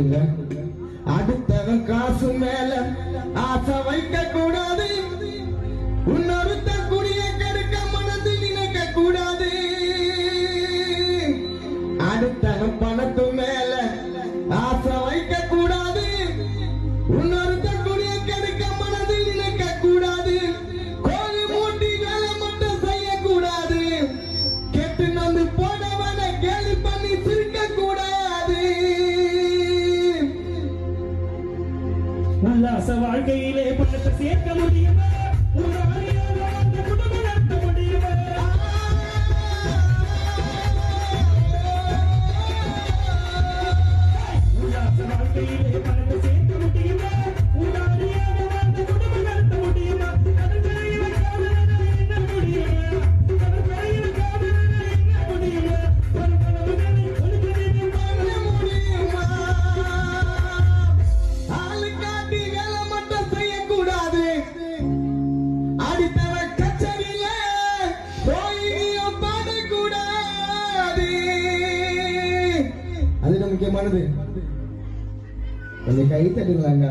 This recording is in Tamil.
கேளுங்க. அடுத்தவன் காசு மேல ஆசை வைக்க கூடாது, உன்னொருத்த குடிய கெடுக்க மனது நினைக்க கூடாது. அடுத்தவன் பணத்து மேல ஆசை வைக்க கூடாது, உன்னொருத்த குடிய கெடுக்க மனது நினைக்க கூடாது. கோழி மூட்டி வேலை மட்டும் செய்யக்கூடாது, கெட்டு நந்து போனவனை கேலி பண்ணி சிரிக்க கூடாது. உல்லாச வாழ்க்கையிலே பணத்தை சேர்க்க முடியுமா? குடும்பம் நடத்த முடியுமா? உல்லாச வாழ்க்கையிலே பணத்தை சேர்க்க முடியுமா? குடும்பம் நடத்த முடியுமா? கடற்கரையில் என்ன முடியுமா? கடற்கரையில் என்ன முடியுமா? ஒரு கனவுகளை ஒழுக்கத்தை பண்ண முடியுமா? ஆளு காட்டி வேலை மட்டும் செய்யக்கூடாது, அடித்தவன் கச்சேரியில போய் பாடக்கூடாது. அது முக்கியமானது. கொஞ்சம் கை தட்டுங்களாங்க.